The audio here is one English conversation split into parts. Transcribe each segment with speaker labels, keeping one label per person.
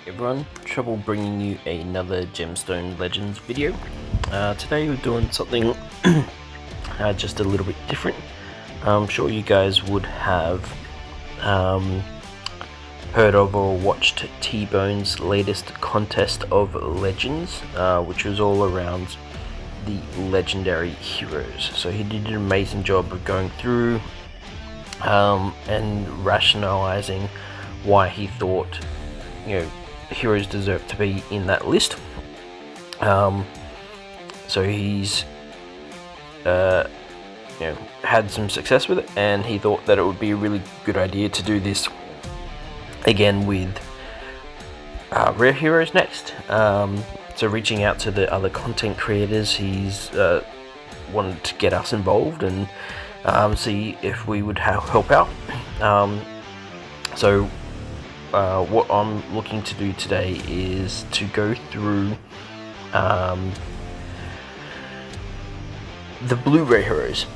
Speaker 1: Everyone, trouble bringing you another Gemstone Legends video. Today we're doing something just a little bit different. I'm sure you guys would have heard of or watched Tbone's latest contest of legends, which was all around the legendary heroes. So he did an amazing job of going through and rationalizing why he thought, heroes deserve to be in that list. So he's had some success with it, and he thought that it would be a really good idea to do this again with rare heroes next. So reaching out to the other content creators, he's wanted to get us involved and see if we would help out. So what I'm looking to do today is to go through the blue rare heroes,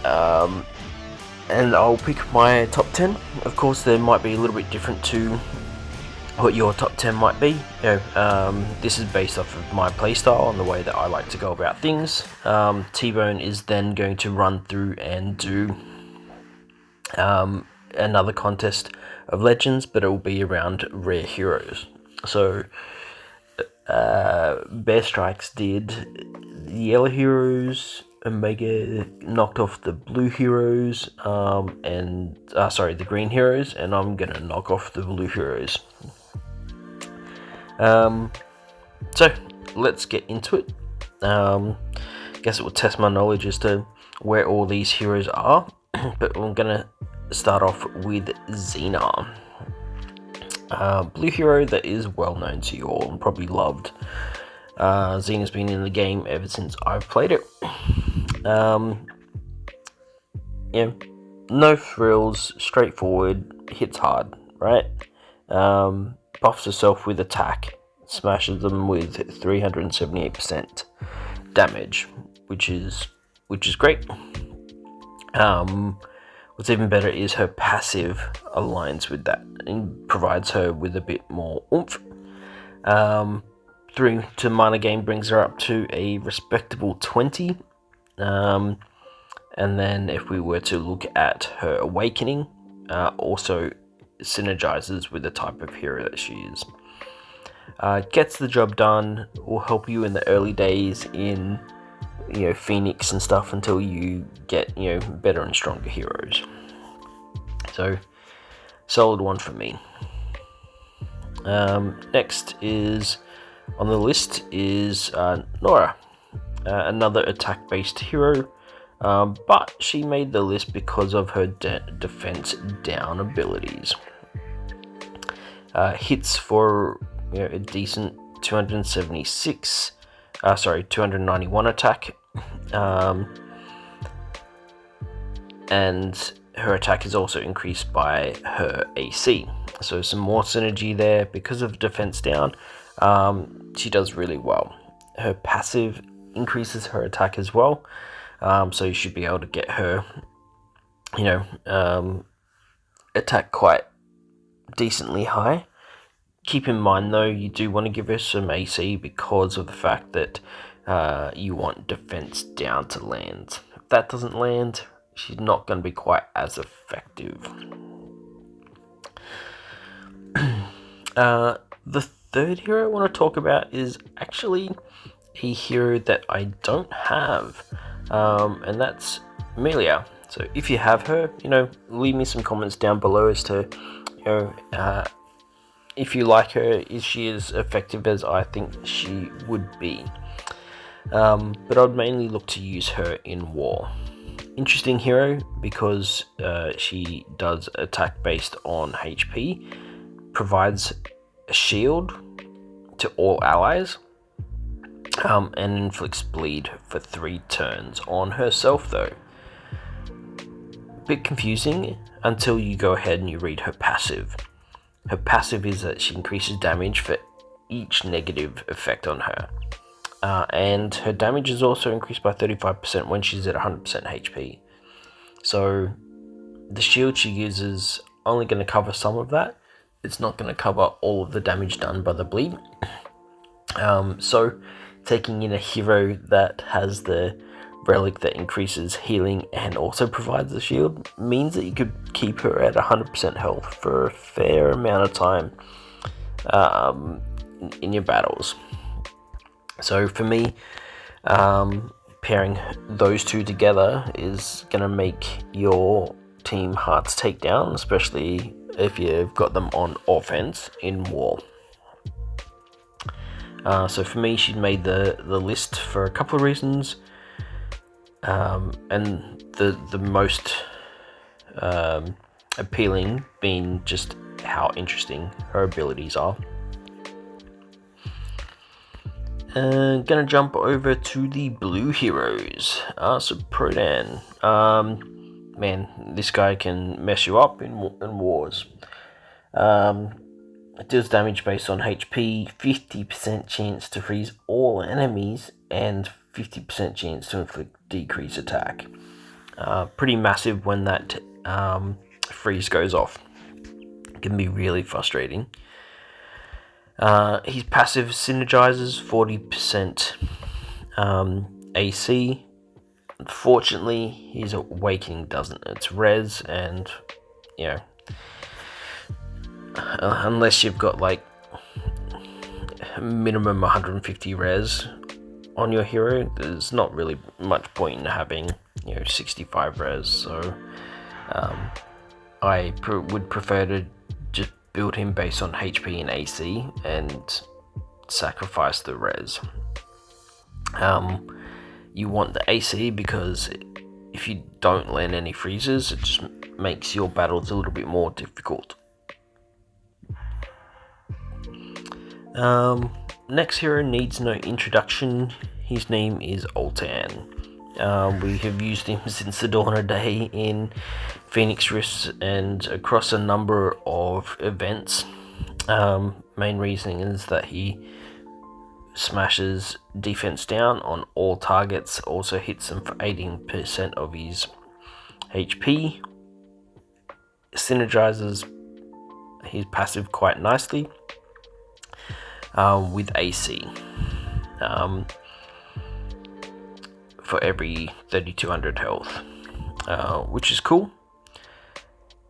Speaker 1: and I'll pick my top 10. Of course, they might be a little bit different to what your top 10 might be. This is based off of my playstyle and the way that I like to go about things. Tbone is then going to run through and do another contest of legends, but it will be around rare heroes. So Bear Strikes did the yellow heroes, Omega knocked off the blue heroes, the green heroes, and I'm gonna knock off the blue heroes. So let's get into it. Guess it will test my knowledge as to where all these heroes are, but I'm gonna start off with Xena. Blue hero that is well known to you all and probably loved. Xena's been in the game ever since I've played it. No frills, straightforward, hits hard, right? Buffs herself with attack, smashes them with 378% damage, which is great. What's even better is her passive aligns with that and provides her with a bit more oomph. 3 to mana gain brings her up to a respectable 20. And then if we were to look at her awakening, also synergizes with the type of hero that she is. Gets the job done, will help you in the early days in Phoenix and stuff until you get better and stronger heroes. So solid one for me. Next is on the list is Nora, another attack based hero, but she made the list because of her defense down abilities. Hits for a decent 291 attack, and her attack is also increased by her AC, so some more synergy there because of defense down. She does really well. Her passive increases her attack as well, so you should be able to get her attack quite decently high. Keep in mind though, you do want to give her some AC because of the fact that you want defense down to land. If that doesn't land, she's not going to be quite as effective. The third hero I want to talk about is actually a hero that I don't have, and that's Amelia. So if you have her, leave me some comments down below as to if you like her, is she as effective as I think she would be? But I'd mainly look to use her in war. Interesting hero because she does attack based on HP, provides a shield to all allies, and inflicts bleed for 3 turns on herself though. Bit confusing until you go ahead and you read her passive. Her passive is that she increases damage for each negative effect on her. And her damage is also increased by 35% when she's at 100% HP. So the shield she uses only going to cover some of that, it's not going to cover all of the damage done by the bleed. So taking in a hero that has the relic that increases healing and also provides a shield means that you could keep her at 100% health for a fair amount of time in your battles. So for me, pairing those two together is going to make your team hard to take down, especially if you've got them on offense in war. So for me, she made the list for a couple of reasons, and the most appealing being just how interesting her abilities are. Gonna jump over to the blue heroes. So Prodan, man, this guy can mess you up in wars. It deals damage based on HP, 50% chance to freeze all enemies, and 50% chance to inflict decrease attack. Pretty massive when that freeze goes off. It can be really frustrating. His passive synergizes 40% AC. Unfortunately, his awakening doesn't. It's res, and you know, unless you've got like minimum 150 res on your hero, there's not really much point in having 65 res. So I would prefer to just build him based on HP and AC and sacrifice the res. You want the AC because if you don't land any freezes, it just makes your battles a little bit more difficult. Next hero needs no introduction. His name is Oltan. We have used him since the dawn of day in Phoenix Rifts and across a number of events. Main reason is that he smashes defense down on all targets, also hits them for 18% of his HP, synergizes his passive quite nicely with AC for every 3200 health, which is cool.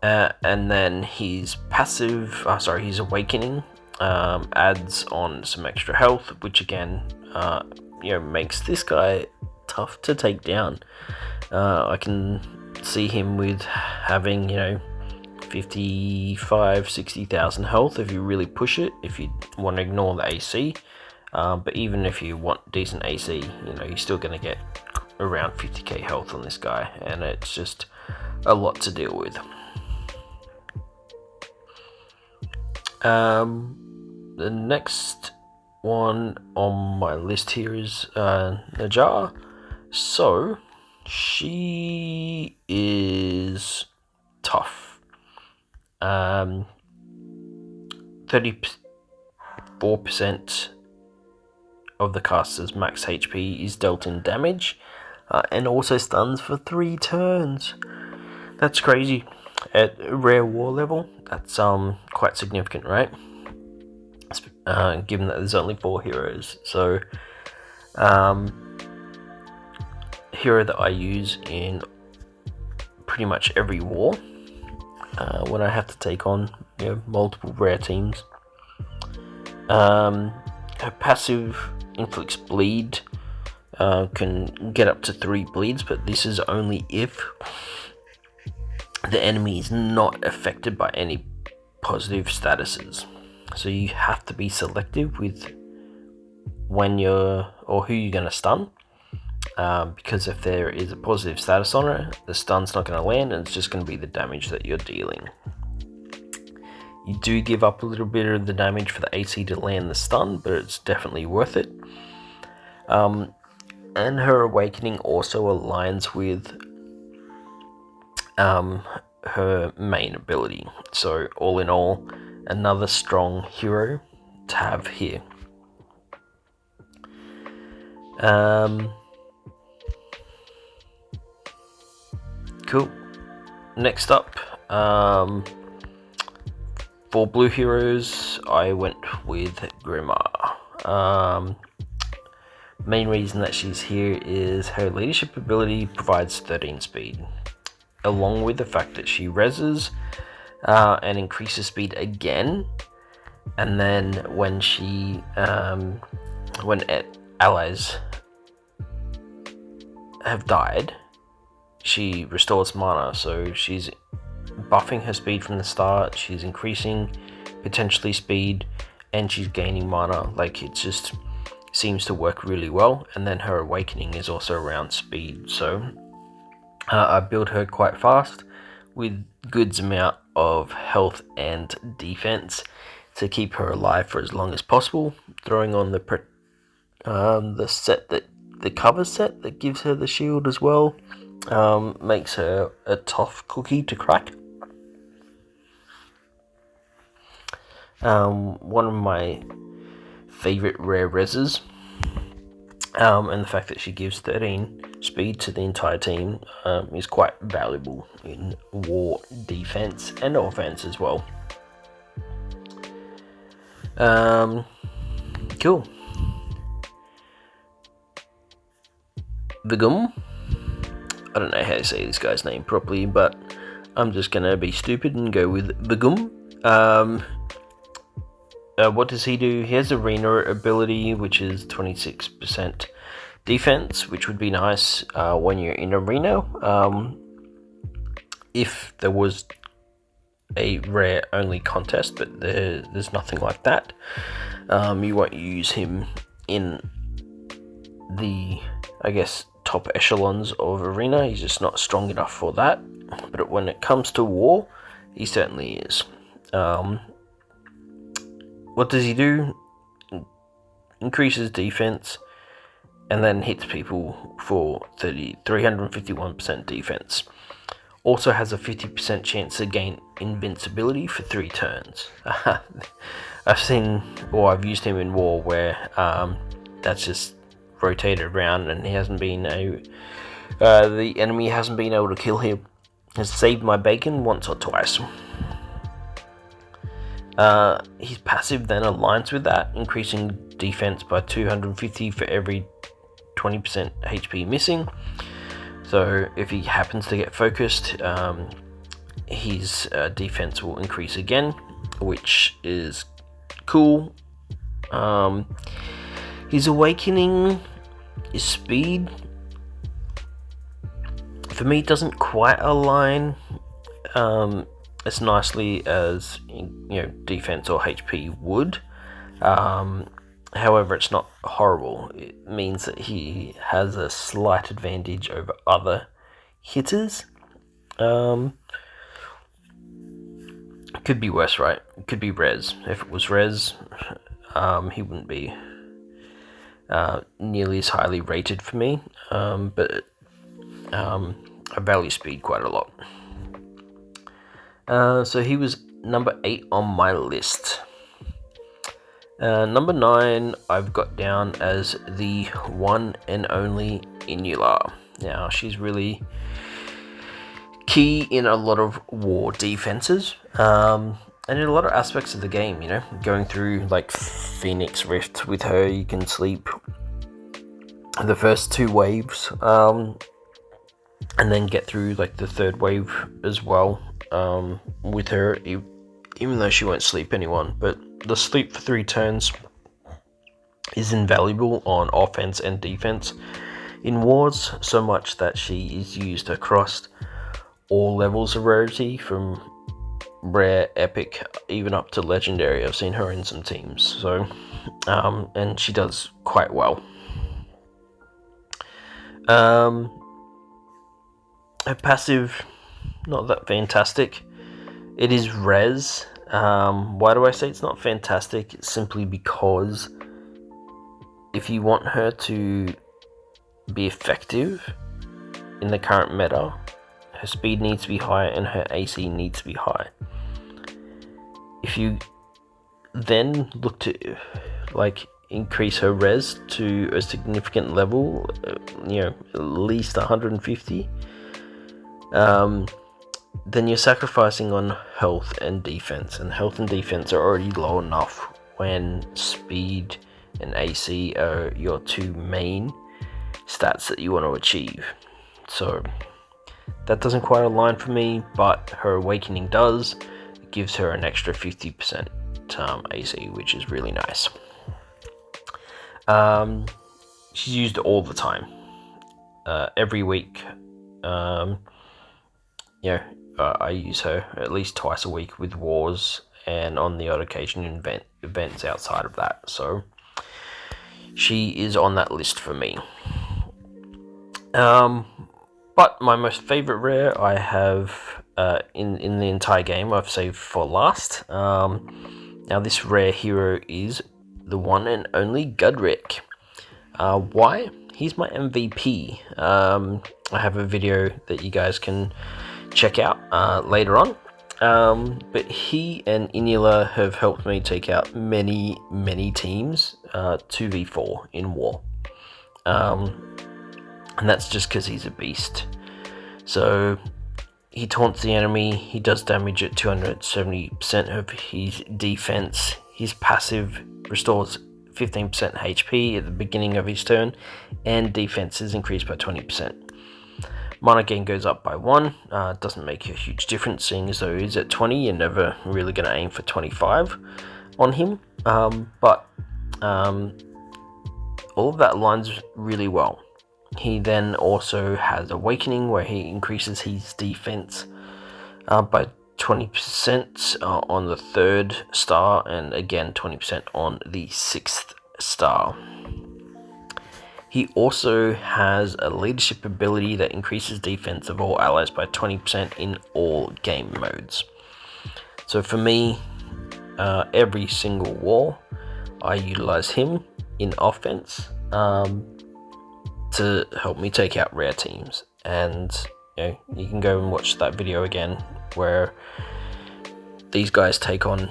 Speaker 1: And then his passive, his awakening adds on some extra health, which again, makes this guy tough to take down. I can see him with having 55-60,000 health if you really push it, if you want to ignore the AC. But even if you want decent AC, you're still going to get around 50k health on this guy, and it's just a lot to deal with. The next one on my list here is Najar. So she is tough. 34% of the caster's max HP is dealt in damage, and also stuns for 3 turns. That's crazy. At rare war level, that's quite significant, right? Given that there's only 4 heroes. So hero that I use in pretty much every war when I have to take on multiple rare teams. Her passive inflicts bleed, can get up to 3 bleeds, but this is only if the enemy is not affected by any positive statuses. So you have to be selective with when who you're going to stun, because if there is a positive status on it, the stun's not going to land, and it's just going to be the damage that you're dealing. You do give up a little bit of the damage for the AC to land the stun, but it's definitely worth it. And her awakening also aligns with her main ability. So all in all, another strong hero to have here. Cool. Next up, For blue heroes, I went with Grimar. Main reason that she's here is her leadership ability provides 13 speed, along with the fact that she reses and increases speed again. And then when allies have died, she restores mana, so she's buffing her speed from the start, she's increasing potentially speed, and she's gaining mana. Like, it just seems to work really well. And then her awakening is also around speed, so I build her quite fast with good amount of health and defense to keep her alive for as long as possible. Throwing on the cover set that gives her the shield as well makes her a tough cookie to crack. One of my favorite rare reses, and the fact that she gives 13 speed to the entire team is quite valuable in war defense and offense as well. Cool. Vigum. I don't know how to say this guy's name properly, but I'm just gonna be stupid and go with Vigum. What does he do? He has Arena ability, which is 26% defense, which would be nice when you're in Arena. If there was a rare only contest, but there's nothing like that. You won't use him in the, I guess, top echelons of Arena. He's just not strong enough for that. But when it comes to war, he certainly is. What does he do? Increases defense and then hits people for 351% defense. Also has a 50% chance to gain invincibility for 3 turns. I've used him in war where that's just rotated around and he hasn't been the enemy hasn't been able to kill him. Has saved my bacon once or twice. His passive then aligns with that, increasing defense by 250 for every 20% HP missing. So if he happens to get focused, his defense will increase again, which is cool. His awakening, his speed, for me, doesn't quite align as nicely as defense or HP would. However, it's not horrible. It means that he has a slight advantage over other hitters. Could be worse, right? It could be res. If it was res, he wouldn't be nearly as highly rated for me. But I value speed quite a lot. So he was number 8 on my list. Number 9, I've got down as the one and only Inula. Now, she's really key in a lot of war defenses, and in a lot of aspects of the game, going through like Phoenix Rift with her, you can sleep the first 2 waves, and then get through like the 3rd wave as well, with her, even though she won't sleep anyone, but the sleep for 3 turns is invaluable on offense and defense in wars, so much that she is used across all levels of rarity, from rare, epic, even up to legendary. I've seen her in some teams, so and she does quite well. Her passive, not that fantastic. It is res. Why do I say it's not fantastic? It's simply because if you want her to be effective in the current meta, her speed needs to be high and her AC needs to be high. If you then look to increase her res to a significant level, at least 150, then you're sacrificing on health and defense, and health and defense are already low enough when speed and AC are your two main stats that you want to achieve. So that doesn't quite align for me, but her awakening does. It gives her an extra 50% AC, which is really nice. She's used all the time, every week. I use her at least twice a week with wars, and on the odd occasion in events outside of that. So she is on that list for me. But my most favorite rare I have in the entire game I've saved for last. Now this rare hero is the one and only Gudrick. Why? He's my MVP. I have a video that you guys can check out later on. But he and Inula have helped me take out many teams 2v4 in war. And that's just because he's a beast. So he taunts the enemy, he does damage at 270% of his defense. His passive restores 15% HP at the beginning of his turn, and defense is increased by 20%. Mana gain goes up by 1. Doesn't make a huge difference, seeing as though he's at 20. You're never really going to aim for 25 on him. But all of that aligns really well. He then also has Awakening, where he increases his defense by 20% on the 3rd star, and again 20% on the 6th star. He also has a leadership ability that increases defense of all allies by 20% in all game modes. So for me, every single war, I utilize him in offense to help me take out rare teams. And you can go and watch that video again where these guys take on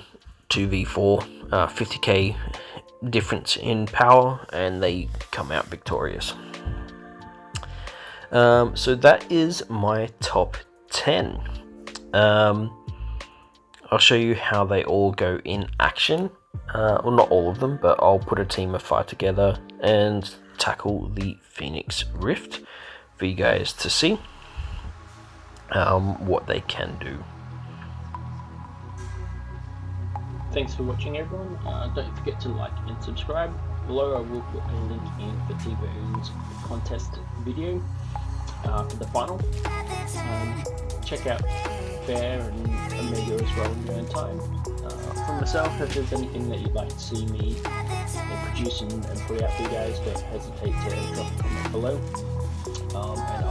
Speaker 1: 2v4, 50k difference in power, and they come out victorious. So that is my top 10. I'll show you how they all go in action. Well, not all of them, but I'll put a team of 5 together and tackle the Phoenix Rift for you guys to see what they can do.
Speaker 2: Thanks for watching, everyone. Don't forget to like and subscribe. Below I will put a link in for Tbone's contest video for the final. Check out Bear and Amelia as well in your own time. For myself, if there's anything that you'd like to see me produce and put out for you guys, don't hesitate to drop a comment below. And I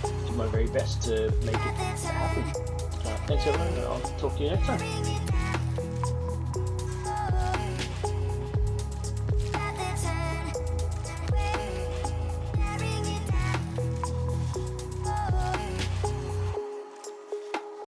Speaker 2: will do my very best to make it happen. Thanks everyone, and I'll talk to you next time.